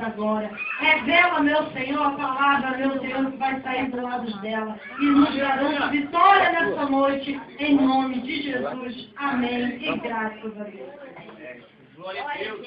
nós agora. Revela, meu Senhor, a palavra, meu Deus, que vai sair do lado dela. E nos garanta vitória nessa noite, em nome de Jesus. Amém. E graças a Deus. Glória a Deus.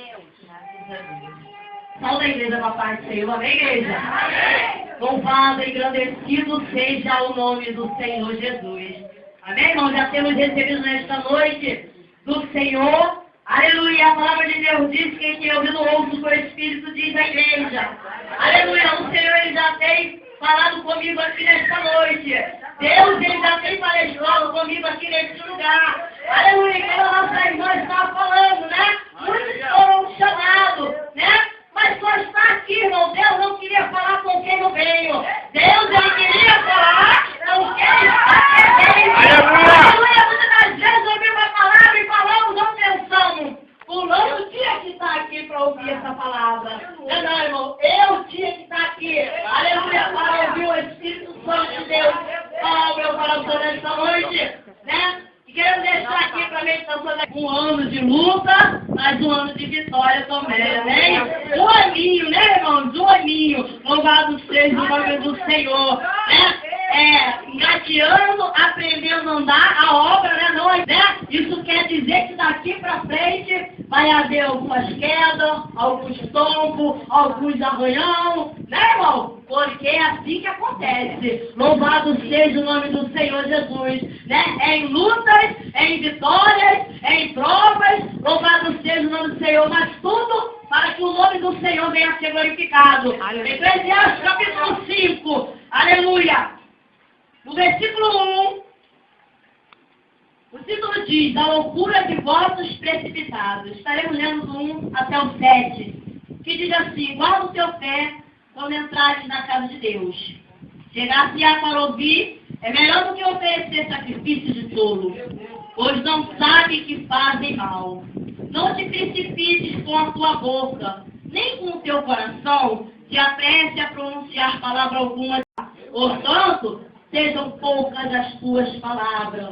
Salve a igreja, papai do Senhor. Amém, igreja? Amém. Louvado e engrandecido seja o nome do Senhor Jesus. Amém, irmão? Já temos recebido nesta noite do Senhor. Aleluia. A palavra de Deus diz que quem ouviu ouço do Espírito diz a igreja. Aleluia. O Senhor ele já tem falado comigo aqui nesta noite. Deus ele já tem palestrado comigo aqui neste lugar. Aleluia. Como a nossa irmã estava falando, né? Muitos foram chamados, né? Mas só está aqui, irmão. Deus não queria falar com quem não veio. Deus ele queria falar com quem está aqui. Aleluia. Muitas das vezes ouvimos a palavra e falamos, não pensamos. Fulano tinha que estar aqui para ouvir essa palavra. Não, irmão. Eu tinha que estar aqui. Aleluia. Para ouvir o Espírito Santo de Deus. Oh, meu coração nesta noite. Né? Quero deixar aqui para a meditação um ano de luta, mas um ano de vitória também, amém? Um aninho, né, irmãos? Um aninho. Louvado seja o nome do Senhor. Engateando, aprendendo a andar, a obra, né? Nós, né? Isso quer dizer que daqui para frente vai haver algumas quedas, alguns tombos, alguns arranhão, né, irmão? Porque é assim que acontece. Louvado seja o nome do Senhor Jesus, né? Em lutas, em vitórias, em provas, louvado seja o nome do Senhor, mas tudo para que o nome do Senhor venha a ser glorificado. Eclesiastes capítulo 5, aleluia. No versículo 1, o título diz, a loucura de votos precipitados. Estaremos lendo do 1 até o 7, que diz assim, guarda o teu pé quando entrares na casa de Deus. Chegar-se-á para ouvir é melhor do que oferecer sacrifício de tolo, pois não sabe que fazem mal. Não te precipites com a tua boca, nem com o teu coração, te apresse a pronunciar palavra alguma. Portanto, sejam poucas as tuas palavras,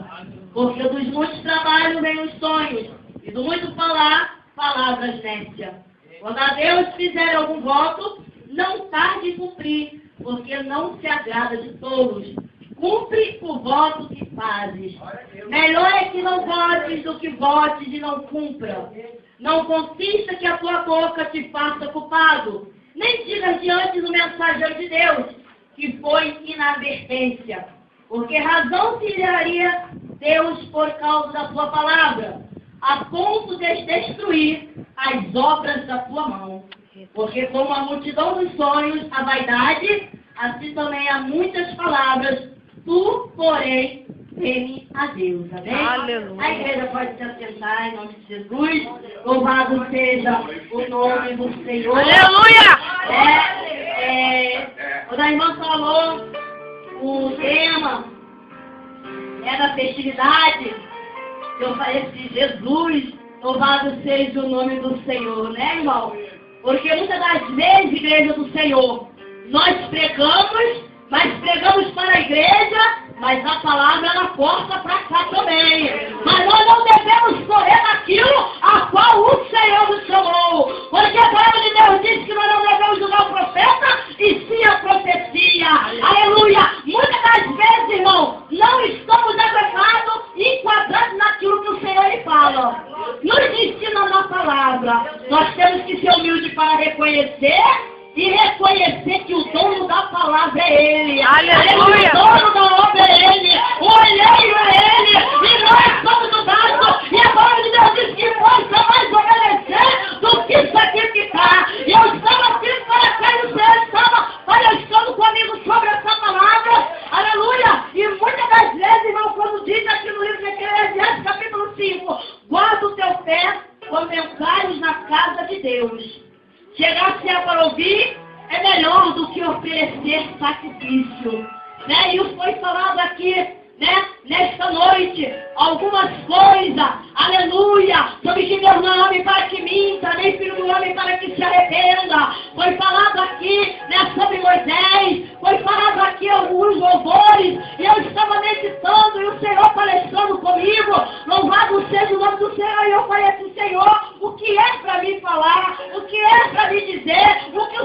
porque dos muitos trabalhos vêm os sonhos, e do muito falar, palavras nécias. Quando a Deus fizer algum voto, não tarde em cumprir, porque não se agrada de tolos. Cumpre o voto que fazes. Melhor é que não votes do que votes e não cumpra. Não consista que a tua boca te faça culpado, nem digas diante do mensageiro de Deus, que foi inadvertência. Porque razão se daria Deus por causa da tua palavra, a ponto de destruir as obras da tua mão. Porque como a multidão dos sonhos, a vaidade, assim também há muitas palavras, tu, porém, teme a Deus. Amém? Aleluia. A igreja pode se assentar em nome de Jesus. Louvado seja o nome do Senhor. Aleluia! Quando a irmã falou, o tema é da festividade, eu falei assim, Jesus, louvado seja o nome do Senhor, né, irmão? Porque muitas das vezes, igreja do Senhor, nós pregamos, mas pregamos para a igreja, mas a palavra ela porta para cá também. Mas nós não devemos correr daquilo a qual o Senhor nos chamou. Porque a palavra de Deus diz que nós não devemos julgar o profeta e sim a profecia. Aleluia! Muitas das vezes, irmão, não estamos adequados e enquadrados naquilo que o Senhor lhe fala. Nos ensina na palavra. Nós temos que ser humildes para reconhecer e reconhecer que o dono da palavra é Ele. Aleluia! O dono da obra é Ele. O olheiro é Ele. E nós somos o vaso. E a palavra de Deus diz que possa mais obedecer do que sacrificar. E eu estava aqui para cá e o Senhor estava palestrando comigo sobre essa palavra. Aleluia! E muitas das vezes, irmão, quando diz aqui no livro de Eclesiastes, capítulo 5, guarda o teu pé quando entrares na casa de Deus. Chegar-se para ouvir é melhor do que oferecer sacrifício. Né? E foi falado aqui, né, nesta noite, algumas coisas, aleluia, sobre que Deus não é homem para que minta, nem filho do homem para que se arrependa. Foi falado aqui, né, sobre Moisés, foi falado aqui alguns louvores, e eu estava meditando, e o Senhor palestrando comigo, louvado seja o nome do Senhor, e eu falei assim, Senhor, o que é para mim falar, o que é para me dizer, o que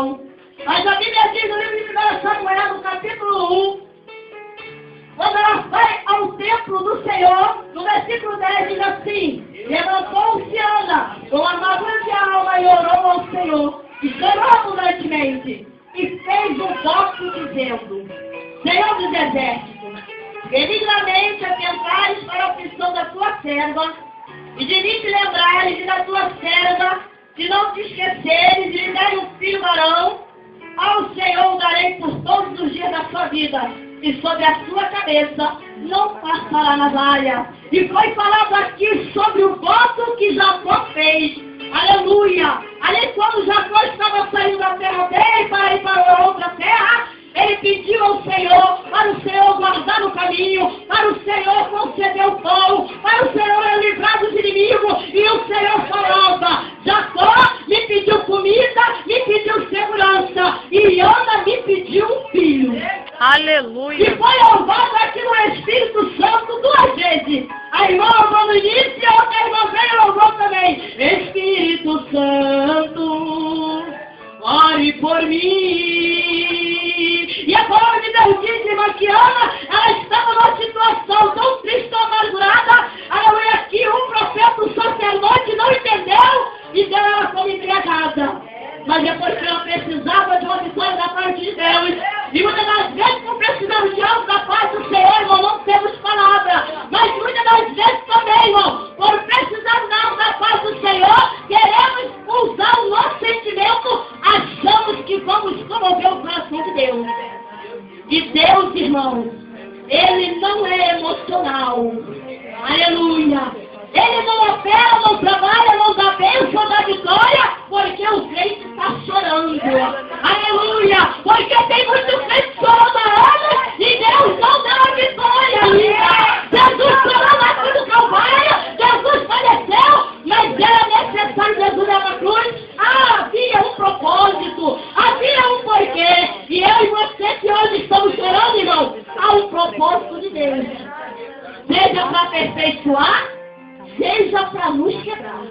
não. Mas a Bíblia diz no livro de 1 Samuel, no capítulo 1, quando ela vai ao templo do Senhor, no versículo 10 diz assim: levantou-se Ana com amargura de alma e orou ao Senhor, e chorou abundantemente, e fez um voto dizendo: Senhor dos exércitos, benignamente atentares para a aflição da tua serva, e de mim te lembrares e da tua serva, de não te esqueceres de lhe dar um filho varão, ao Senhor o darei por todos os dias da sua vida, e sobre a sua cabeça não passará navalha. E foi falado aqui sobre o voto que Jacó fez. Aleluia! Ali quando Jacó estava saindo da terra dele para ir para outra terra, ele pediu ao Senhor, para o Senhor guardar no caminho, para o Senhor conceder o pão, para o Senhor livrar dos inimigos, e o Senhor falava: Jacó me pediu comida, me pediu segurança, e Ana me pediu um filho. Aleluia. E foi louvado aqui no Espírito Santo 2 vezes. A irmã louvou no início e a outra irmã veio e louvou também. Espírito Santo, ore por mim. E a palavra de Deus diz, irmã, que Ana, ela estava numa situação tão triste, tão amargurada, aleluia, que um profeta, um sacerdote, não entendeu e deu ela como embriagada. Mas depois que ela precisava de uma vitória da parte de Deus, e muitas das vezes não precisamos de algo da parte do Senhor, irmão, não temos palavra. Mas muitas das vezes também, irmão, por precisar de algo da parte do Senhor, queremos usar o nosso sentimento, achamos que vamos comover o coração de Deus. E Deus, irmãos, Ele não é emocional. Aleluia! Ele não opera, não trabalha, não dá bênção, da vitória, porque o crente está chorando. Aleluia! Porque tem muito crente chorando há anos e Deus não dá a vitória. Jesus chorou na cruz do Calvário, Jesus faleceu, mas era necessário Jesus na cruz. Havia um propósito, havia um porquê. E eu e você que hoje estamos chorando, irmão, há um propósito de Deus. Seja para aperfeiçoar, seja para nos quebrar,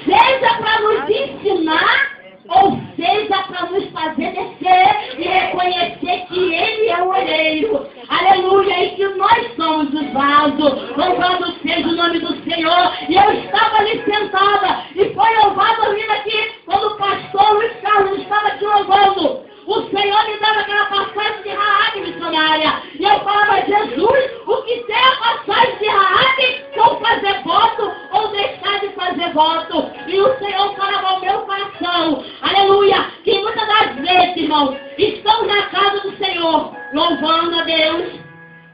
seja para nos ensinar, ou seja para nos fazer descer e reconhecer que Ele é o olheiro. Aleluia! E que nós somos os vasos. Louvado seja o nome do Senhor. E eu estava ali sentada, e foi louvado vindo aqui, quando o pastor Luiz Carlos estava aqui louvando. O Senhor me dava aquela passagem de Raabe missionária. E eu falava: Jesus, o que tem a passagem de Raabe? Ou fazer voto, ou deixar de fazer voto. E o Senhor falava ao meu coração, aleluia, que muitas das vezes, irmãos, estamos na casa do Senhor, louvando a Deus,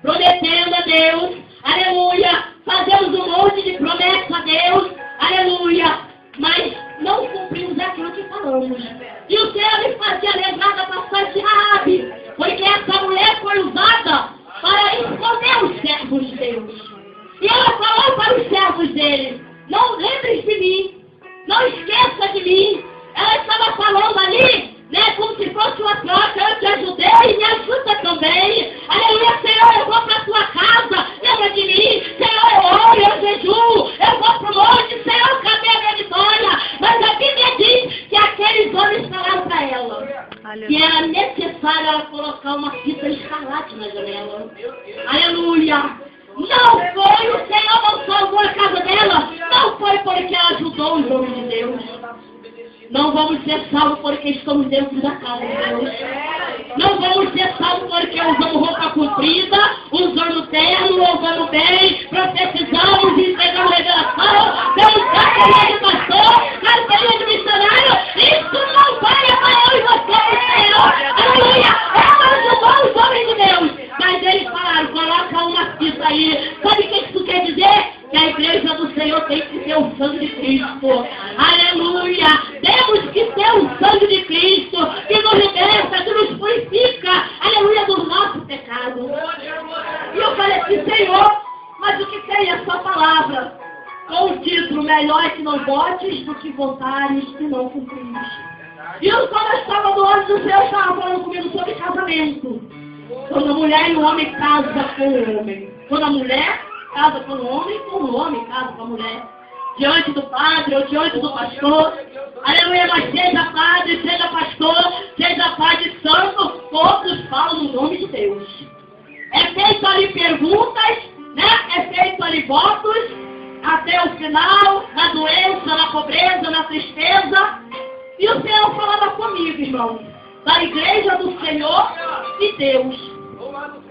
prometendo a Deus, aleluia, fazemos um monte de promessas a Deus, aleluia, mas não cumprimos aquilo que falamos. E o Senhor me fazia lembrar da passagem de Raabe, porque essa mulher foi usada para esconder os servos de Deus. E ela falou para os servos dele: não lembre de mim, não esqueça de mim. Ela estava falando ali, né, como se fosse uma troca: eu te ajudei, me ajuda também. Aleluia, Senhor, eu vou para a tua casa, lembra de mim. Senhor, eu oro, eu jejuo, eu vou para o monte. Senhor, cadê a minha vitória? Mas a Bíblia diz que aqueles homens falaram para ela que era necessário ela colocar uma fita escarlate na janela. Aleluia! Não foi, o Senhor não salvou a casa dela, não foi porque ela ajudou os homens de Deus. Não vamos ser salvos porque estamos dentro da casa de Deus. Não vamos ser salvos porque usamos roupa comprida, usando terno, usando bem, profetizamos e entregamos revelação, damos carteirinha de pastor, carteirinha de missionário. Isso não vale para eu e você, Senhor. Aleluia! Ela ajudou os homens de Deus. Mas eles falaram: coloca uma fita aí. Sabe o que isso quer dizer? Que a igreja do Senhor tem que ter o sangue de Cristo. Aleluia! Temos que ter o sangue de Cristo, que nos liberta, que nos purifica, aleluia, do nosso pecado. E eu falei assim: Senhor, mas o que tem a sua palavra? Com o título: melhor é que não votes do que votares e não cumprires. E eu, quando eu estava do lado do Senhor, estava falando comigo sobre casamento. Quando a mulher e o homem casam com o homem. Quando a mulher casa com o homem casa com a mulher. Diante do padre ou diante do pastor. Aleluia, mas seja padre, meu final, na doença, na pobreza, na tristeza. E o Senhor falava comigo, irmão, da igreja do Senhor e Deus.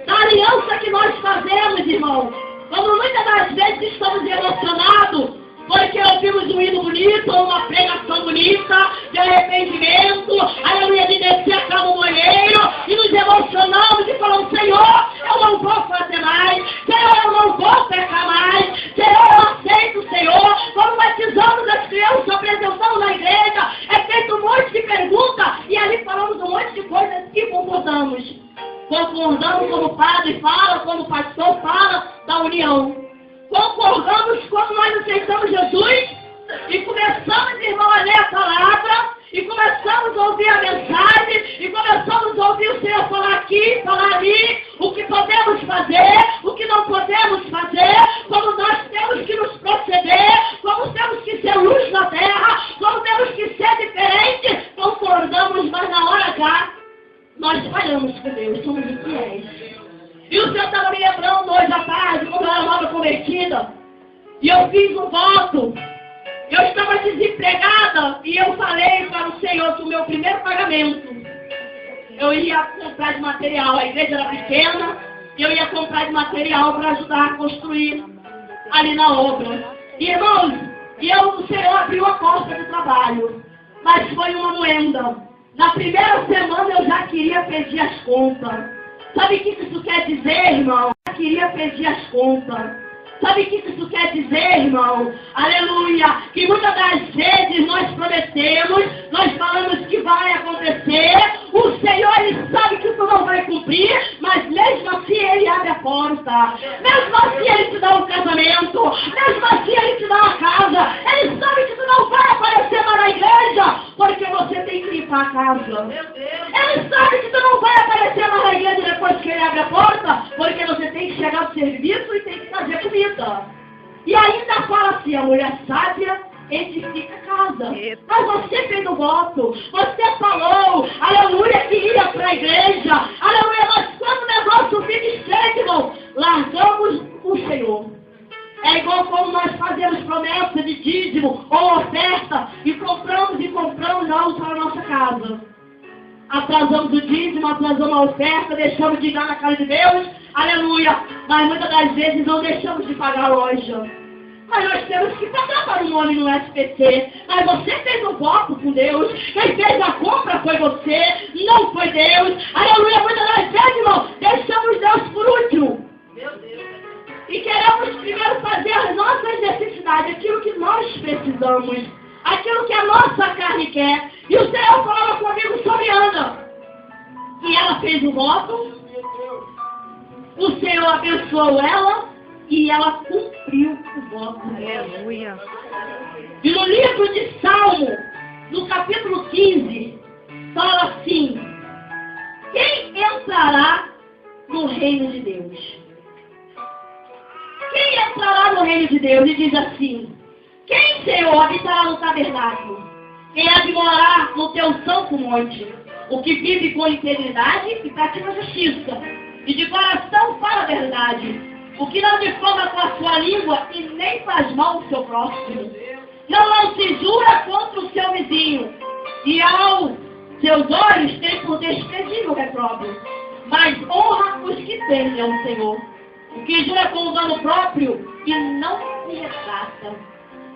Da aliança que nós fazemos, irmão. Quando muitas das vezes estamos emocionados, porque ouvimos um hino bonito, ou uma pregação bonita, de arrependimento, aleluia, de descer a cama no olheiro, e nos emocionamos e falamos, Senhor, eu não vou fazer mais, Senhor, eu não vou pecar mais, Senhor, eu aceito, Senhor, quando batizamos as crianças, apresentamos na igreja, é feito um monte de perguntas, e ali falamos um monte de coisas que concordamos. Concordamos como o padre fala, como o pastor fala, da união. Concordamos quando nós aceitamos Jesus e começamos, irmão, a ler a palavra e começamos a ouvir a mensagem e começamos a ouvir o Senhor falar aqui, falar ali, o que podemos fazer, o que não podemos fazer, como nós temos que nos proceder, como temos que ser luz na terra, como temos que ser diferentes. Concordamos, mas na hora H, nós falhamos com Deus, somos infiéis. E o Senhor estava me lembrando hoje à tarde, quando eu era nova convertida, e eu fiz um voto. Eu estava desempregada e eu falei para o Senhor que o meu primeiro pagamento, eu ia comprar de material, a igreja era pequena, eu ia comprar de material para ajudar a construir ali na obra. E, irmãos, o Senhor abriu a porta de trabalho, mas foi uma moenda. Na primeira semana eu já queria pedir as contas. Sabe o que isso quer dizer, irmão? Eu queria pedir as contas. Sabe o que isso quer dizer, irmão? Aleluia! Que muitas das vezes nós prometemos, nós falamos que vai acontecer, o Senhor, Ele sabe que tu não vai cumprir, mas mesmo assim Ele abre a porta. Mesmo assim Ele te dá um casamento, mesmo assim Ele te dá uma casa. Ele sabe que tu não vai aparecer mais na igreja, porque você tem que limpar a casa. Ele sabe que tu não vai aparecer mais na igreja depois que Ele abre a porta, porque você tem que chegar no serviço e tem que fazer comida. E ainda fala assim, a mulher sábia edifica a casa. Mas você fez o voto, você falou, aleluia, que ia para a igreja, aleluia, mas quando o negócio fica estreito, irmão, largamos o Senhor. É igual como nós fazemos promessa de dízimo ou oferta e compramos algo para a nossa casa. Atrasamos o dízimo, atrasamos a oferta, deixamos de dar na casa de Deus, aleluia, mas muitas das vezes não deixamos de pagar a loja. Mas nós temos que pagar para o nome no SPC. Mas você fez um voto com Deus, quem fez a compra foi você, não foi Deus, aleluia, muitas das vezes, irmão, deixamos Deus por último. Meu Deus. E queremos primeiro fazer as nossas necessidades, aquilo que nós precisamos, aquilo que a nossa carne quer. E o Senhor falava comigo sobre Ana. E ela fez o voto. O Senhor abençoou ela. E ela cumpriu o voto. Aleluia. E no livro de Salmo, no capítulo 15, fala assim: quem entrará no reino de Deus? Quem entrará no reino de Deus? E diz assim: quem, Senhor, habitará no tabernáculo? Quem há de morar no teu santo monte? O que vive com integridade e pratica a justiça, e de coração fala a verdade. O que não difama com a sua língua e nem faz mal ao seu próximo. Não se jura contra o seu vizinho, e aos seus olhos tem por desprezível repróbrio, mas honra os que temem ao Senhor. O que jura com o dano próprio e não se retrata.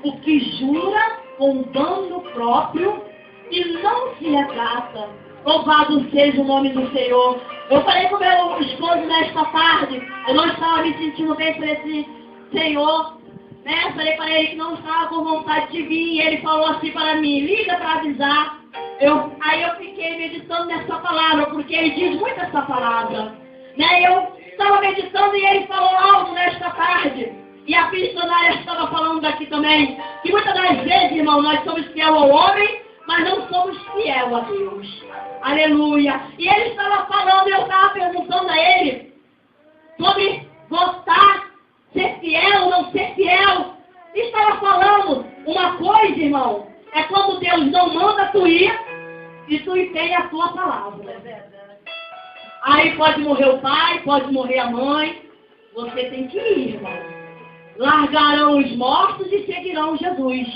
O que jura com dano próprio e não se retrata. Louvado seja o nome do Senhor. Eu falei com o meu esposo nesta tarde, eu não estava me sentindo bem por esse Senhor, né? Falei para ele que não estava com vontade de vir, e ele falou assim para mim: liga para avisar. Aí eu fiquei meditando nessa palavra, porque ele diz muito essa palavra, né? Eu estava meditando e ele falou algo nesta tarde. E a missionária estava falando daqui também, que muitas das vezes, irmão, nós somos fiel ao homem, mas não somos fiel a Deus. Aleluia. E ele estava falando, eu estava perguntando a ele sobre votar, ser fiel ou não ser fiel. E estava falando, uma coisa, irmão, é quando Deus não manda tu ir e tu empenha a tua palavra. Aí pode morrer o pai, pode morrer a mãe, você tem que ir, irmão. largarão os mortos e seguirão Jesus.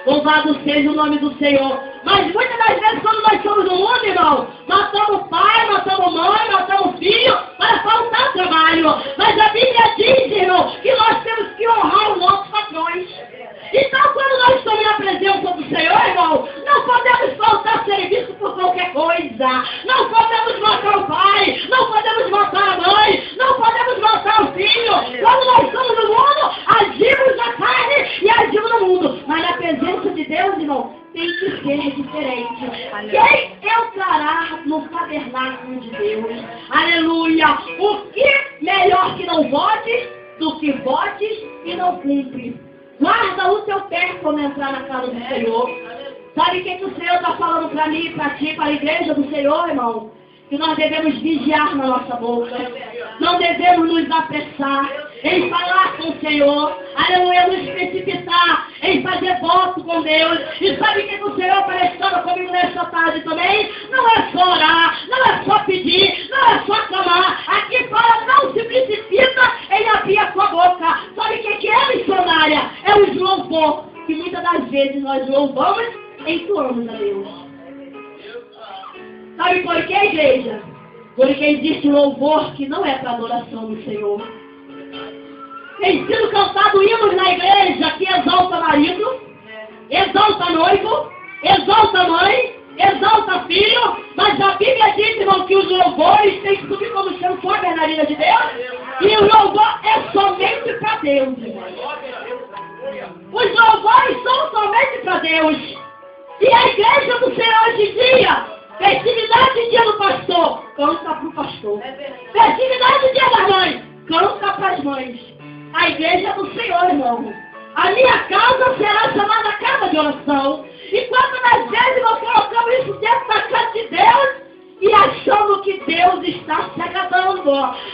Louvado seja o nome do Senhor. Mas muitas das vezes quando nós somos no mundo, irmão, matamos pai, matamos mãe, matamos filho, para faltar trabalho. Mas a Bíblia diz, irmão, que nós temos que honrar os nossos patrões. Então quando nós estamos na presença do Senhor, irmão, não podemos faltar serviço por qualquer coisa. Não podemos matar o pai, não podemos matar a mãe, não podemos matar o filho. Quando nós estamos no mundo, agimos na carne e agimos no mundo. Mas na presença de Deus, irmão, tem que ser diferente. Quem entrará no tabernáculo de Deus? Aleluia! O que melhor que não votes do que votes e não cumpre? Guarda o teu pé quando entrar na casa do Senhor. Sabe o que o Senhor está falando para mim, para ti, para a igreja do Senhor, irmão? Que nós devemos vigiar na nossa boca. Não devemos nos apressar em falar com o Senhor. Aleluia, nos precipitar em fazer voto com Deus. E sabe o que o Senhor está estando comigo nesta tarde também? Não é só orar, não é só pedir, não é só clamar. Aqui fora não se precipita em abrir a sua boca. Sabe o que é missionária? É o louvor, que muitas das vezes nós louvamos e entoamos a Deus. Sabe por que, igreja? Porque existe louvor que não é para adoração do Senhor. Tem sido cantado hinos na igreja que exalta marido, exalta noivo, exalta mãe, exalta filho, mas a Bíblia diz, irmão, que os louvores têm que subir como sendo só a bernarina de Deus, e o louvor é somente para Deus, irmão. Os louvores são somente para Deus. E a igreja do Senhor hoje em dia, festividade dia do pastor, canta para o pastor. Festividade dia da mãe, canta para as mães. A igreja do Senhor, irmão. A minha casa será chamada casa de oração. E quantas vezes nós colocamos isso dentro da casa de Deus e achando que Deus está se agradando.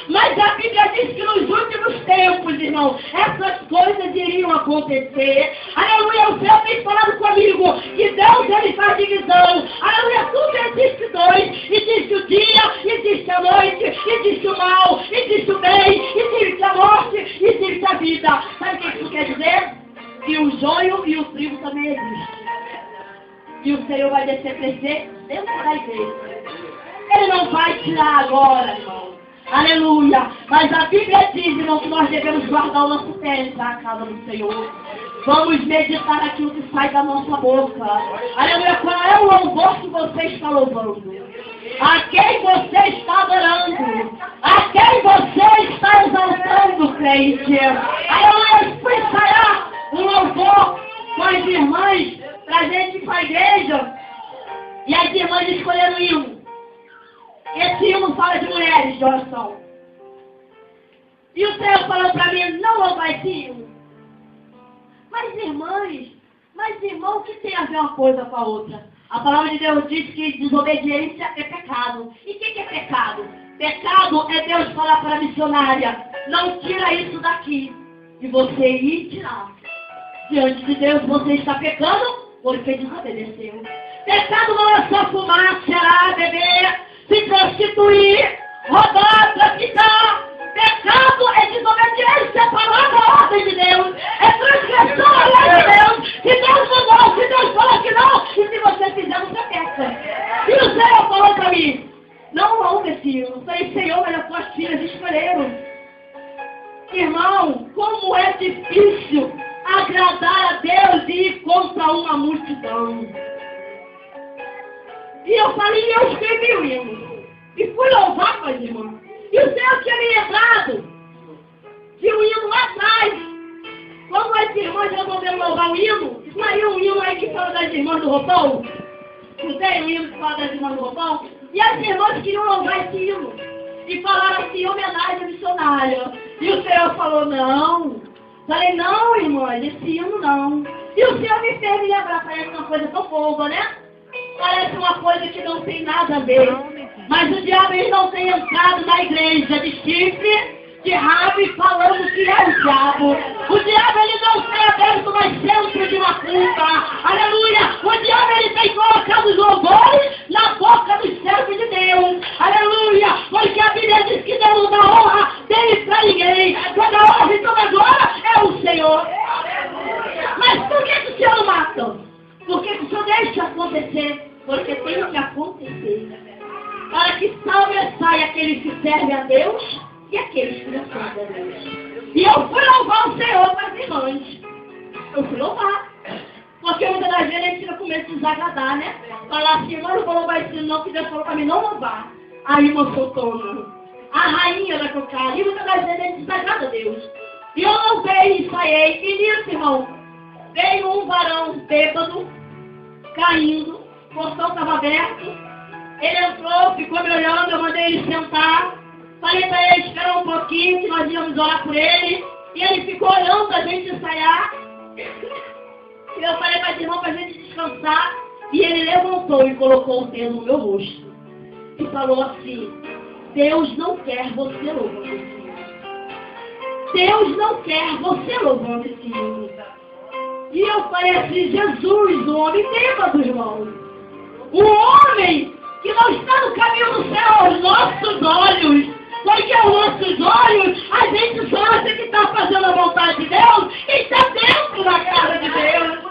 Mas a Bíblia diz que nos últimos tempos, irmão, essas coisas iriam acontecer. Aleluia, o Senhor tem falado comigo que Deus, ele faz divisão. Aleluia, tudo existe dois. Existe o dia, existe a noite, existe o mal, existe o bem, existe a morte, existe a vida. Sabe o que isso quer dizer? Que o joio e o trigo também existem. E o Senhor vai descer crescer dentro da igreja. Ele não vai tirar agora, irmão. Aleluia. Mas a Bíblia diz, irmão, que nós devemos guardar o nosso pé na casa do Senhor. Vamos meditar naquilo que sai da nossa boca. Aleluia. Qual é o louvor que você está louvando? A quem você está adorando? A quem você está exaltando, crente? Aleluia. Ensaiar um louvor com as irmãs para a gente ir para a igreja. E as irmãs escolheram hino. Esse hino fala de mulheres de oração. E o Senhor falou para mim, não louvar esse hino. Mas irmão, o que tem a ver uma coisa com a outra? A palavra de Deus diz que desobediência é pecado. E o que é pecado? Pecado é Deus falar para a missionária, não tira isso daqui. E você ir tirar. Diante de Deus você está pecando porque desobedeceu. Pecado não é só fumar, cheirar, beber, se prostituir, roubar, traficar. Pecado é desobediência à palavra, à ordem de Deus. É transgressão à lei de Deus. Se Deus mandou, se Deus falou que não, e se você fizer, você peca. E o Senhor falou para mim, não ouve esse hino. Eu falei, Senhor, mas as tuas filhas escolheram. Irmão, como é difícil agradar a Deus e ir contra uma multidão. E eu falei, eu escrevi o hino. E fui louvar com as irmãs. E o Senhor tinha me lembrado de um hino lá atrás. Quando as irmãs resolveram louvar o hino, saiu um hino aí que fala das irmãs do roupão. Não tem um hino que fala das irmãs do roupão? E as irmãs queriam louvar esse hino. E falaram assim, homenagem missionária. E o Senhor falou, não. Falei, não, irmãs, esse hino não. E o Senhor me fez me lembrar, parece uma coisa tão boba, né? Parece uma coisa que não tem nada a ver. Mas o diabo ele não tem entrado na igreja de chifre, de rabo e falando que é o diabo. O diabo ele não tem aberto mais centro de macumba. Aleluia! O diabo ele tem colocado os louvores na boca dos servos de Deus. Aleluia! Porque a Bíblia diz que Deus não dá honra dele para ninguém. Toda honra e toda glória é o Senhor. Senhor. Mas por que o Senhor não mata? Por que o Senhor deixa acontecer? Porque tem que acontecer. Para que sobressaia aqueles que servem a Deus e aqueles que não servem a Deus. E eu fui louvar o Senhor para as irmãs. Eu fui louvar. Porque muitas das vezes a gente fica com medo de desagradar, né? Falar assim, eu não vou louvar esse não, que Deus falou para mim não louvar. A irmã soltou, a rainha da cocada. E muitas das vezes a gente desagrada a Deus. E eu louvei e saiei. E nisso, irmão, veio um varão bêbado, caindo, o portão estava aberto. Ele entrou, ficou me olhando, eu mandei ele sentar. Falei para ele esperar um pouquinho, que nós íamos orar por ele. E ele ficou olhando a gente ensaiar. E eu falei para os irmãos para a gente descansar. E ele levantou e colocou o dedo no meu rosto. E falou assim, Deus não quer você louvando esse hino. Deus não quer você louvando esse hino. E eu falei assim, Jesus, o homem bêbado, irmão. O homem que não está no caminho do céu aos nossos olhos. Porque aos nossos olhos, a gente só acha que está fazendo a vontade de Deus e está dentro da casa de Deus.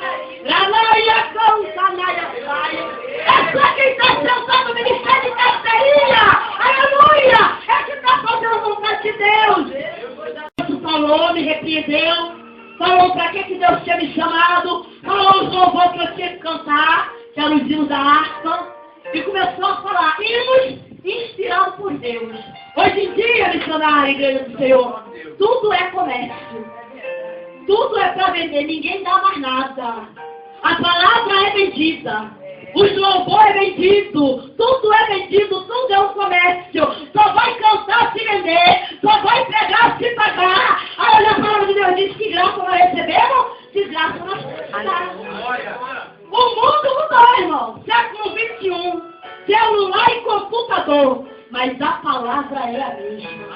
É só quem está sentado no ministério de carteirinha, aleluia, é que está fazendo a vontade de Deus. Deus falou, me repreendeu, falou para que Deus tinha me chamado, falou os louvores que eu tinha que cantar, que eram os hinos da harpa, e começou a falar hinos inspirados por Deus. Hoje em dia, missionária, igreja do Senhor, tudo é comércio. Tudo é para vender, ninguém dá mais nada. A palavra é vendida. Os louvores é vendido. Tudo é vendido, tudo é um comércio. Só vai cantar se vender. Só vai pregar se pagar. Olha, a palavra de Deus diz que graça nós recebemos, que graça nós precisamos. O mundo mudou, irmão. Século 21. Celular e computador. Mas a palavra é a mesma.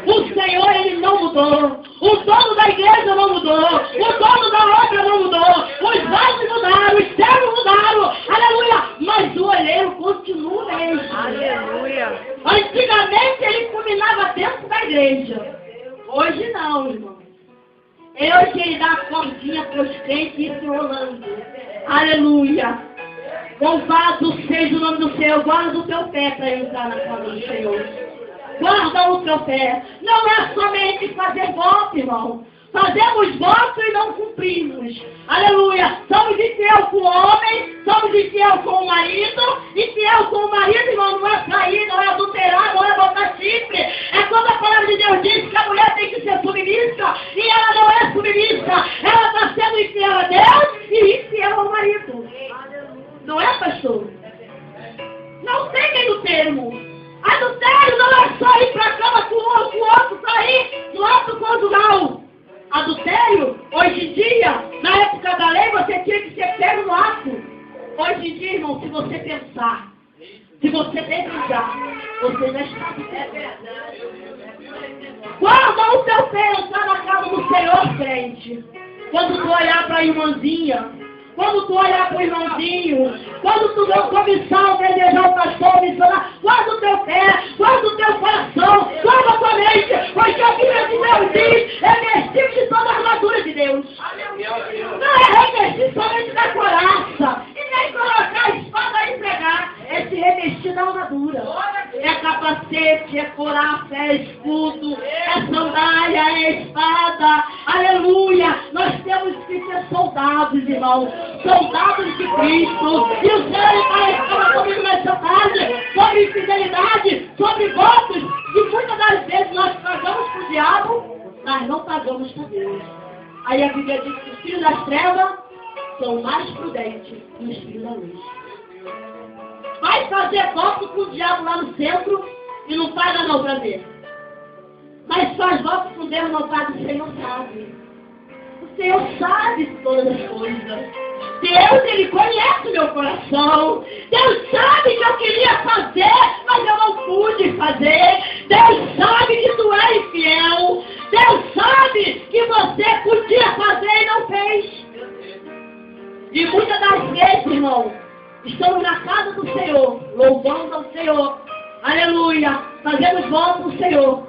O Senhor, Ele não mudou. O dono da igreja não mudou. O dono da obra não mudou. Os vasos mudaram, os céus mudaram. Aleluia. Mas o olheiro continua mesmo. Aleluia. Antigamente ele combinava dentro da igreja. Hoje não, irmão. Hoje ele dá a cordinha para os crentes e ir rolando. Aleluia. Louvado seja o nome do Senhor. Guarda o teu pé para entrar na casa do Senhor. Guarda o teu pé. Não é somente fazer voto, irmão. Fazemos voto e não cumprimos. Aleluia. Somos infiel com o homem, somos infiel com o marido. Infiel com o marido, irmão, não é sair, não é adulterar, não é botar chifre. É quando a palavra de Deus diz que a mulher tem que ser submissa e ela não é submissa. Ela está sendo infiel a Deus e infiel ao marido. Não é, pastor? Não tem meio termo. Adultério não é só ir para a cama com o outro, sair no ato conjugal. Adultério, hoje em dia, na época da lei, você tinha que ser pego no ato. Hoje em dia, irmão, se você pensar, se você desejar, você já está guarda o teu pé, entrar na casa do Senhor, crente. Quando tu olhar para a irmãzinha, quando tu olhar para o irmãozinho, quando tu não começar a desejar o pastor, missionar, guarda o teu pé, guarda o teu coração, guarda a tua mente, porque a Bíblia de Deus diz, revestir de toda a armadura de Deus. Não é revestir somente da coraça, e nem colocar a espada e pregar, é se revestir da armadura. É capacete, é coraça, é escudo, é sandália, é espada, aleluia. Nós temos que ser soldados, irmãos. Soldados de Cristo, e o Senhor está falando comigo nessa tarde sobre fidelidade, sobre votos, e muitas das vezes nós pagamos para o diabo, mas não pagamos para Deus. Aí a Bíblia diz que os filhos das trevas são mais prudentes que os filhos da luz. Vai fazer voto com o diabo lá no centro e não paga não para ver. Mas faz voto com Deus, não paga, o Senhor sabe. O Senhor sabe todas as coisas. Deus, Ele conhece o meu coração. Deus sabe que eu queria fazer, mas eu não pude fazer. Deus sabe que tu é infiel. Deus sabe que você podia fazer e não fez. E muitas das vezes, irmão, estamos na casa do Senhor, louvando ao Senhor. Aleluia. Fazemos voto ao Senhor.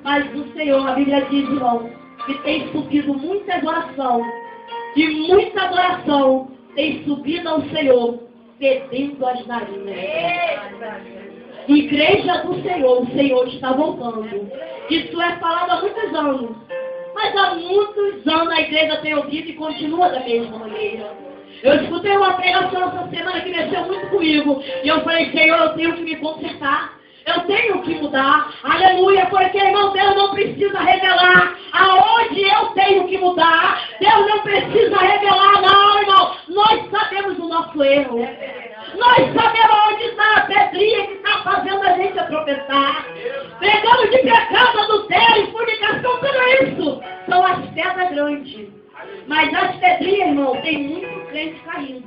Mas o Senhor, a Bíblia diz, irmão, que tem subido muita adoração, e muita adoração tem subido ao Senhor, fedendo as narinas. Igreja do Senhor, o Senhor está voltando. Isso é falado há muitos anos. Mas há muitos anos a igreja tem ouvido e continua da mesma maneira. Eu escutei uma pregação essa semana que mexeu muito comigo. E eu falei, Senhor, eu tenho que me consertar. Eu tenho que mudar. Aleluia, porque, irmão, Deus não precisa revelar aonde eu tenho que mudar. Deus não precisa revelar, não, irmão. Nós sabemos o nosso erro. Nós sabemos onde está a pedrinha que está fazendo a gente tropeçar. Pregamos de pecado, adultério, fornicação, tudo isso. São as pedras grandes. Mas as pedrinhas, irmão, tem muito crente caindo.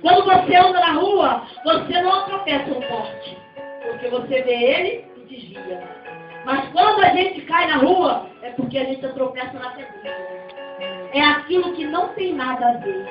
Quando você anda na rua, você não tropeça no forte. Porque você vê ele e desvia. Mas quando a gente cai na rua, é porque a gente tropeça na pedrinha. É aquilo que não tem nada a ver.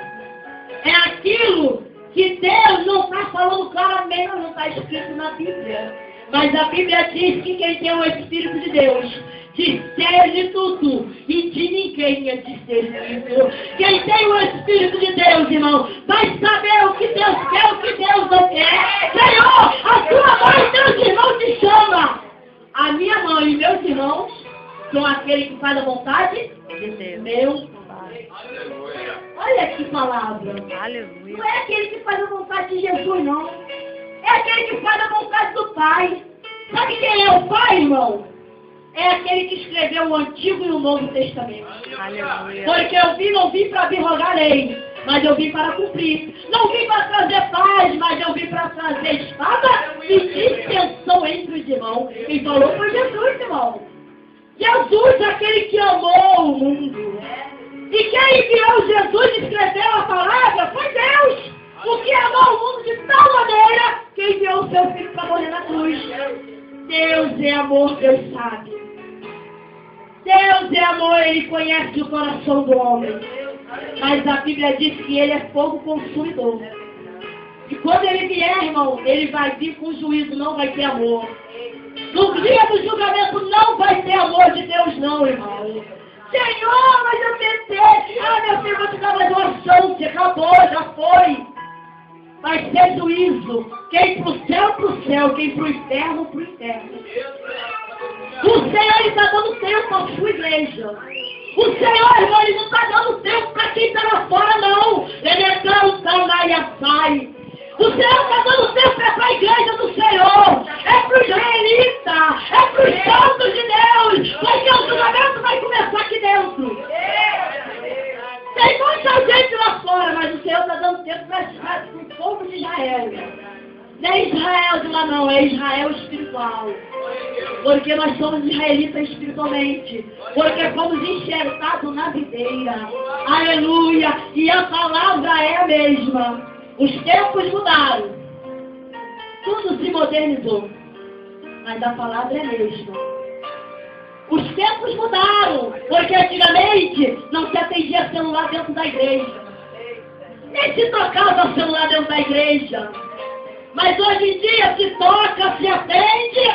É aquilo que Deus não está falando claramente, não está escrito na Bíblia. Mas a Bíblia diz que quem tem o Espírito de Deus discerne tudo e de ninguém é discernido. Quem tem o Espírito de Deus, irmão, vai saber o que Deus quer, o que Deus não quer. Senhor, a tua mãe e teus irmãos te chama. A minha mãe e meus irmãos são aqueles que fazem a vontade de Deus. Meu Pai. Olha que palavra. Aleluia. Não é aquele que faz a vontade de Jesus, não. É aquele que faz a vontade do Pai. Sabe quem é o Pai, irmão? É aquele que escreveu o Antigo e o Novo Testamento. Aleluia. Porque eu não vim para abrogar lei, mas eu vim para cumprir. Não vim para trazer paz, mas eu vim para trazer espada e dissensão entre os irmãos. Quem falou foi Jesus, irmão. Jesus, aquele que amou o mundo. E quem enviou Jesus e escreveu a palavra foi Deus. O que amou o mundo de tal maneira que enviou o seu filho para morrer na cruz. Deus é amor, Deus sabe. Deus é amor, Ele conhece o coração do homem. Mas a Bíblia diz que Ele é fogo consumidor. E quando Ele vier, irmão, Ele vai vir com juízo, não vai ter amor. No dia do julgamento não vai ter amor de Deus, não, irmão. Senhor, mas eu tentei. Ah, meu filho, vou te dar mais uma chance. Acabou, já foi. Vai ser juízo. Quem pro céu, quem pro inferno. O Senhor está dando tempo à sua igreja. O Senhor, irmão, Ele não está dando tempo para quem está lá fora, não. Ele é tão sai. O Senhor está dando tempo para a igreja do Senhor. É para o israelita. É para os santos de Deus. Porque o julgamento vai começar aqui dentro. Tem muita gente lá fora, mas o Senhor está dando tempo para o povo de Israel. Não é Israel de lá não, é Israel espiritual. Porque nós somos israelitas espiritualmente. Porque fomos enxertados na videira. Aleluia. E a palavra é a mesma. Os tempos mudaram. Tudo se modernizou. Mas a palavra é a mesma. Os tempos mudaram. Porque antigamente não se atendia celular dentro da igreja. Nem se tocava celular dentro da igreja. Mas hoje em dia se toca, se atende,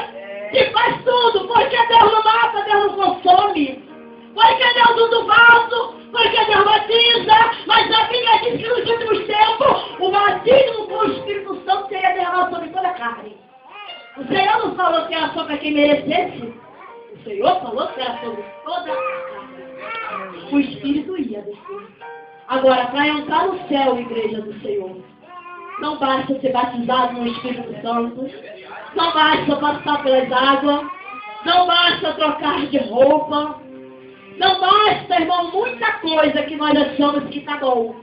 se faz tudo. Porque Deus não mata, Deus não consome. Porque Deus usa o vaso, porque Deus batiza. Mas a Bíblia diz que nos últimos tempos o batismo com o Espírito Santo seria derramado sobre toda a carne. O Senhor não falou que era só para quem merecesse. O Senhor falou que era sobre toda a carne. O Espírito ia descer. Agora, para entrar no céu, igreja do Senhor, não basta ser batizado no Espírito Santo. Não basta passar pelas águas. Não basta trocar de roupa. Não basta, irmão, muita coisa que nós achamos que está bom.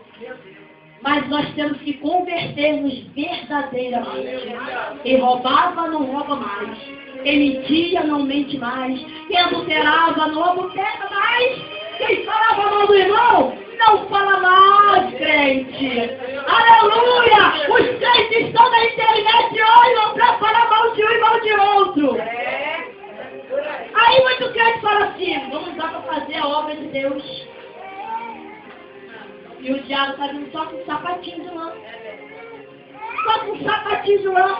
Mas nós temos que converter-nos verdadeiramente. Quem roubava, não rouba mais. Quem mentia, não mente mais. Quem adulterava, não adultera mais. Quem falava mal do irmão, não fala mais, crente. Aleluia! Os crentes estão na internet e olham para falar mal de um e mal de outro. Aí muito crente fala assim, vamos lá para fazer a obra de Deus. E o diabo está vindo só com sapatinho de lã. Só com sapatinho de lã.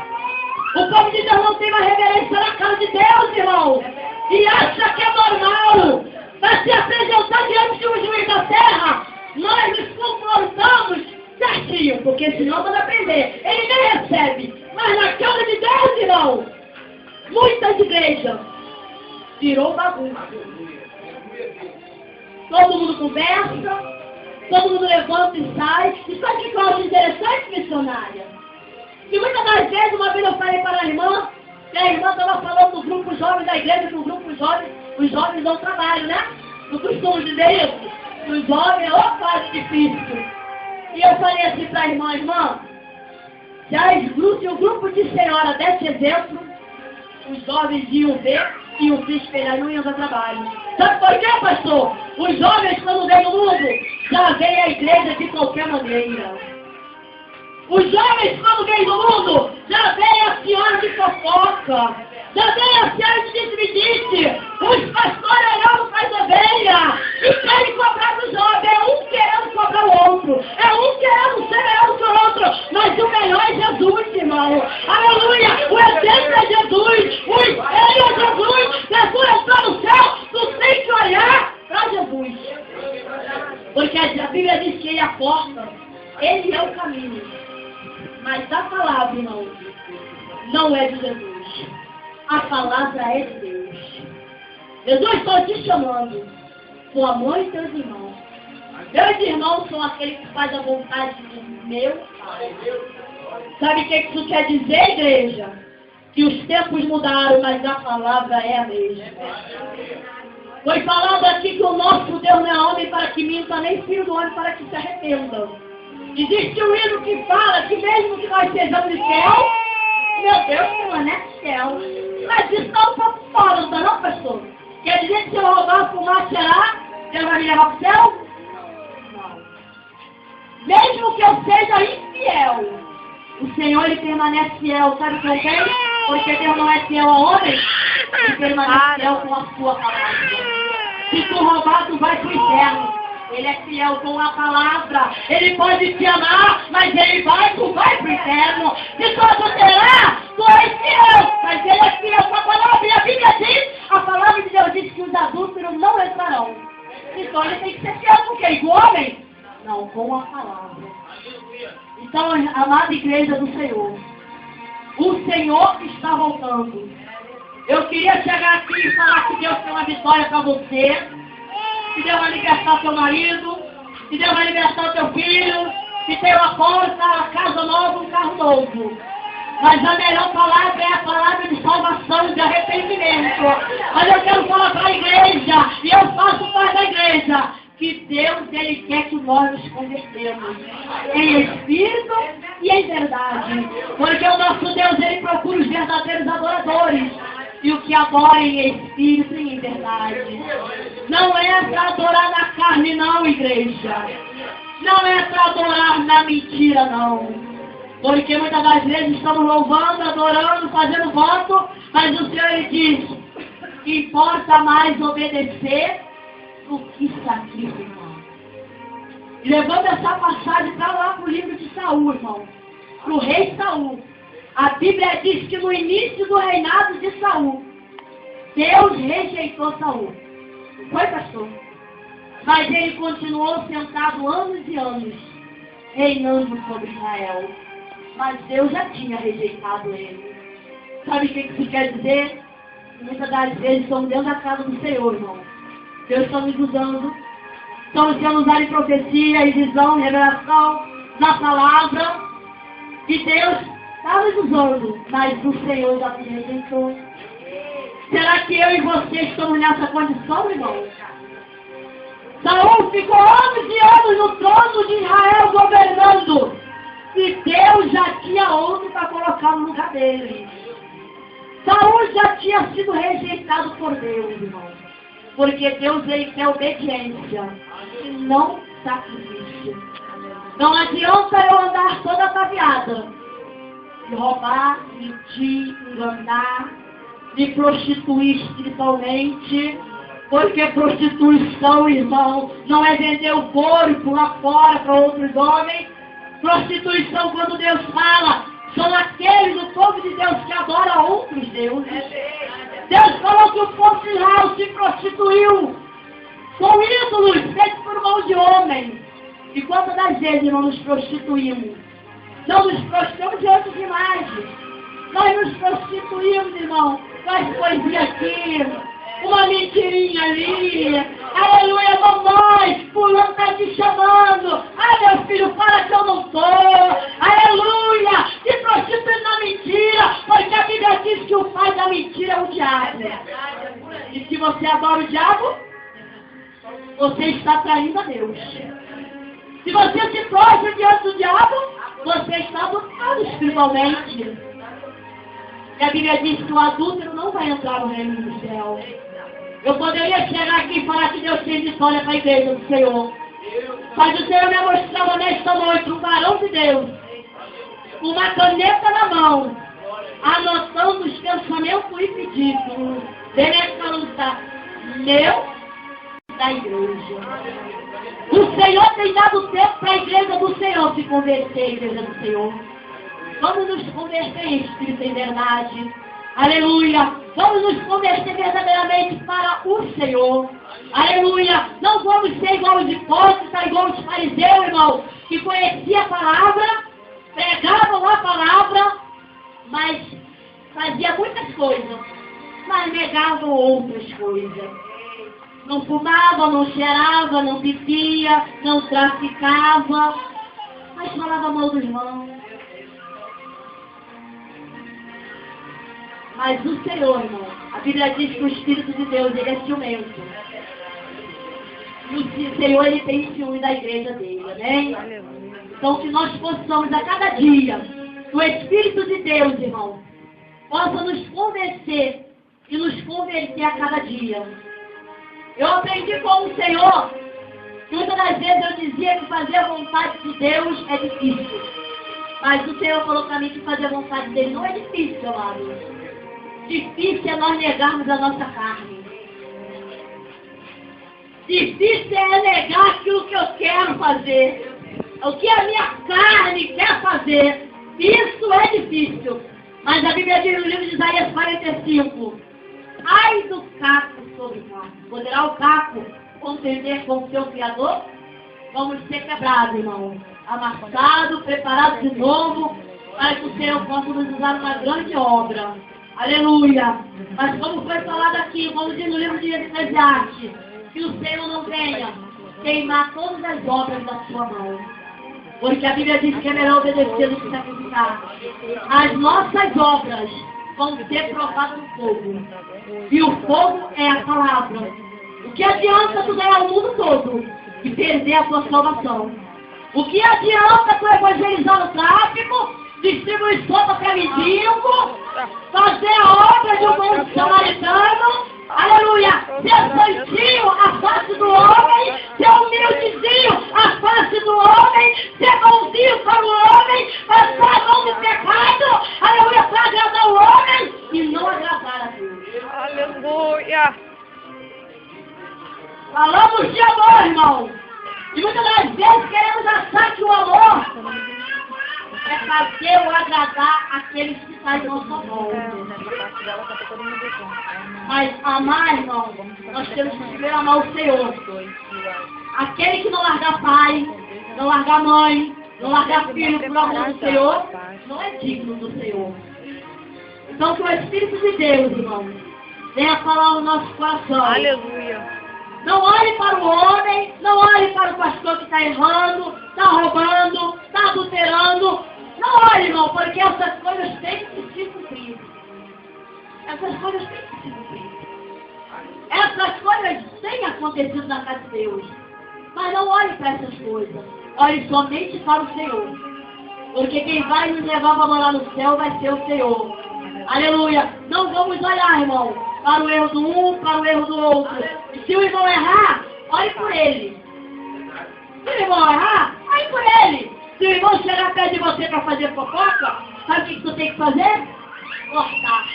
O povo de Deus não tem mais reverência na cara de Deus, irmão. E acha que é normal. para se apresentar diante de um juiz da terra, nós nos comportamos certinho, porque senão manda prender. Ele nem recebe. Mas na casa de Deus, irmão, muitas igrejas virou bagunça. Todo mundo conversa, todo mundo levanta e sai. E sabe o que eu acho interessante, missionária? Que muitas das vezes, uma vez eu falei para a irmã, que a irmã estava falando do grupo jovem da igreja, que o grupo jovem, os jovens dão trabalho, né? Não costumo dizer isso. Os jovens, opa, difícil. E eu falei assim para a irmã, se o grupo de senhora desse exemplo, os jovens iam ver, iam se espelhar e não iam dar trabalho. Sabe por quê, pastor? Os jovens, quando vêm no mundo, já vêm à igreja de qualquer maneira. Os jovens, quando vêm no mundo, já vêm a senhora de fofoca, já vêm a senhora de disse-me-disse. Os pastores olhando para as ovelhas e querem cobrar do jovem. É um querendo cobrar o outro, é um querendo ser melhor que o outro. Mas o melhor é Jesus, irmão. Aleluia! O exemplo é Jesus, o espelho é Jesus. Jesus está no céu, tu tem que olhar para Jesus. Porque a Bíblia diz que ele é a porta, ele é o caminho. Mas a palavra, irmão, não é de Jesus. A palavra é de Deus. Jesus está te chamando com amor e teus irmãos. Meus irmãos são aqueles que fazem a vontade do meu Pai. Sabe o que isso quer dizer, igreja? Que os tempos mudaram, mas a palavra é a mesma. Foi falado aqui que o nosso Deus não é homem para que minta, nem filho do homem para que se arrependa. Existe um hino que fala que mesmo que nós sejamos de céu, meu Deus, não é céu. Mas isso está um pouco fora, não está não, pastor? Quer dizer que se eu roubar, fumar, cheirar, Deus vai me levar para o céu? Não. Mesmo que eu seja infiel, o Senhor, ele permanece fiel. Sabe por quê? Porque Deus não é fiel a homem, ele permanece fiel com a sua palavra. Se tu roubar, tu vai para o inferno. Ele é fiel com a palavra. Ele pode te amar, mas tu vai pro inferno. Se tu adulterar, tu és fiel, mas ele é fiel com a palavra. E a Bíblia diz, a palavra de Deus diz que os adúlteros não entrarão. Então ele tem que ser fiel com quem? Com o homem? Não, com a palavra. Então, amada igreja do Senhor, o Senhor está voltando. Eu queria chegar aqui e falar que Deus tem uma vitória para você. Que Deus vai libertar teu marido, que Deus vai libertar teu filho, que tem uma porta, uma casa nova, um carro novo. Mas a melhor palavra é a palavra de salvação, de arrependimento. Mas eu quero falar para a igreja, e eu faço parte da igreja, que Deus, ele quer que nós nos convertemos em espírito e em verdade. Porque o nosso Deus, ele procura os verdadeiros adoradores. E o que adora em espírito e em verdade. Não é para adorar na carne, não, igreja. Não é para adorar na mentira, não. Porque muitas das vezes estamos louvando, adorando, fazendo voto, mas o Senhor, ele diz que importa mais obedecer do que sacrificar. E levando essa passagem para lá para o livro de Saul, irmão. Para o rei Saul. A Bíblia diz que no início do reinado de Saul, Deus rejeitou Saul. Foi, pastor? Mas ele continuou sentado anos e anos, reinando sobre Israel. Mas Deus já tinha rejeitado ele. Sabe o que isso quer dizer? Muitas das vezes estamos dentro da casa do Senhor, irmão. Deus está nos usando. Estamos sendo usados em profecia, em visão, em revelação, na palavra. E Deus está nos usando, mas o Senhor já nos rejeitou. Será que eu e você estamos nessa condição, irmão? Saul ficou anos e anos no trono de Israel governando. E Deus já tinha outro para colocar no lugar dele. Saul já tinha sido rejeitado por Deus, irmão. Porque Deus, ele quer obediência e não sacrifício. Não adianta eu andar toda ataviada de roubar, mentir, enganar, de prostituir espiritualmente. Porque prostituição, irmão, não é vender o corpo lá fora para outros homens. Prostituição, quando Deus fala, são aqueles do povo de Deus que adoram outros deuses. Deus falou que o povo de Israel se prostituiu. com ídolos feitos por mão de homens. E quantas das vezes não nos prostituímos? Não nos prostituímos de outras imagens. Nós nos prostituímos, irmão, com as coisinhas aqui, uma mentirinha ali. Aleluia, mamãe, fulano está te chamando. Ai, meu filho, fala que eu não estou. Aleluia, se prostitui na mentira, porque a Bíblia diz que o pai da mentira é o diabo. E se você adora o diabo, você está traindo a Deus. Se você se prostra diante do diabo, você está adulterando espiritualmente. E a Bíblia diz que o adúltero não vai entrar no reino do céu. Eu poderia chegar aqui e falar que Deus tem vitória para a igreja do Senhor. Mas o Senhor me mostrava nesta noite um varão de Deus, com uma caneta na mão, anotando os pensamentos e pedidos. Benefício meu da igreja. O Senhor tem dado tempo para a igreja do Senhor se converter, a igreja do Senhor. Vamos nos converter em espírito e verdade. Aleluia. Vamos nos converter verdadeiramente para o Senhor. Aleluia. Não vamos ser igual os hipócritas, igual os fariseus, irmão, que conheciam a palavra, pregavam a palavra, mas faziam muitas coisas, mas negavam outras coisas. Não fumava, não cheirava, não bebia, não traficava, mas falava mal do irmão. Mas o Senhor, irmão, a Bíblia diz que o Espírito de Deus, ele é ciumento. E o Senhor, ele tem ciúme da igreja dele, amém? Então, que nós possamos a cada dia, o Espírito de Deus, irmão, possa nos convencer e nos converter a cada dia. Eu aprendi com o Senhor, que muitas das vezes eu dizia que fazer a vontade de Deus é difícil. Mas o Senhor falou para mim que fazer a vontade dele não é difícil, amado. Difícil é nós negarmos a nossa carne. Difícil é negar aquilo que eu quero fazer. O que a minha carne quer fazer. Isso é difícil. Mas a Bíblia diz no livro de Isaías 45. Ai do caco sobre o caco. Poderá o caco contender com o seu Criador? Vamos ser quebrados, irmão. Amassado, preparado de novo, para que o Senhor possa nos usar uma grande obra. Aleluia! Mas como foi falado aqui, como diz no livro de Eclesiastes, que o Senhor não venha queimar todas as obras da sua mão. Porque a Bíblia diz que é melhor obedecer do que sacrificar. As nossas obras vão ser provadas no fogo. E o fogo é a palavra. O que adianta tu ganhar o mundo todo e perder a tua salvação? O que adianta tu evangelizar no tráfico, distribuir sopa para mendigo, fazer a obra de um bom samaritano, aleluia, ser santinho à face do homem, ser humildezinho à face do homem, ser bonzinho para o homem, passar a mão do pecado, aleluia, para agradar o homem e não agradar a Deus. Aleluia. Falamos de amor, irmão. E muitas das vezes queremos achar que o amor é fazer ou agradar aqueles que estão em nossa volta. Mas amar, irmão, nós temos que primeiro amar o Senhor. Aquele que não largar pai, não largar mãe, não largar filho por amor do Senhor, não é digno do Senhor. Então que o Espírito de Deus, irmão, venha falar no nosso coração. Aleluia. Não olhe para o homem, não olhe para o pastor que está errando, está roubando, está adulterando. Não olhe, irmão, porque essas coisas têm que se cumprir. Essas coisas têm que se cumprir. Essas coisas têm acontecido na casa de Deus. Mas não olhe para essas coisas. Olhe somente para o Senhor. Porque quem vai nos levar para morar no céu vai ser o Senhor. Aleluia. Não vamos olhar, irmão, para o erro do um, para o erro do outro. E se o irmão errar, olhe por ele. Se o irmão errar, olhe por ele. Se o irmão chegar perto de você para fazer fofoca, sabe o que tu tem que fazer? Cortar.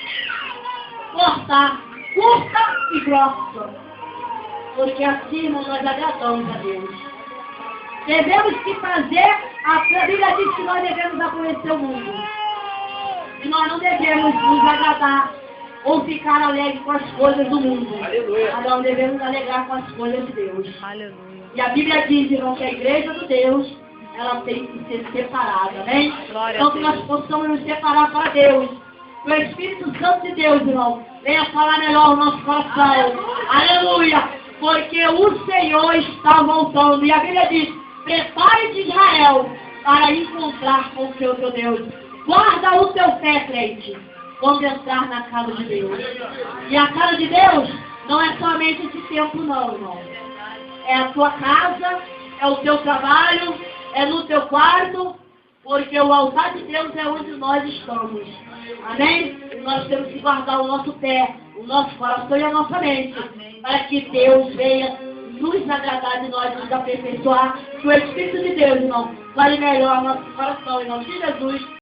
Cortar. Curta e grossa. Porque assim, irmão, nós agradamos a Deus. Devemos que fazer, a Bíblia diz que nós devemos aborrecer o mundo. E nós não devemos nos agradar ou ficar alegre com as coisas do mundo. Aleluia. Mas não devemos alegrar com as coisas de Deus. Aleluia. E a Bíblia diz, irmão, que a igreja de Deus, ela tem que ser separada, amém? Glória Então a que Deus. nós possamos nos separar para Deus. Que o Espírito Santo de Deus, irmão, venha falar melhor no nosso coração. Aleluia! Porque o Senhor está voltando. E a Bíblia diz, prepare-te, Israel, para encontrar com o seu Deus. Guarda o teu pé, crente, quando entrar na casa de Deus. E a casa de Deus não é somente esse tempo, não, irmão. É a tua casa, é o teu trabalho, é no teu quarto, porque o altar de Deus é onde nós estamos. Amém? E nós temos que guardar o nosso pé, o nosso coração e a nossa mente, para que Deus venha nos agradar de nós, nos aperfeiçoar, que o Espírito de Deus, irmão, vale melhor nosso coração, em nome de Jesus.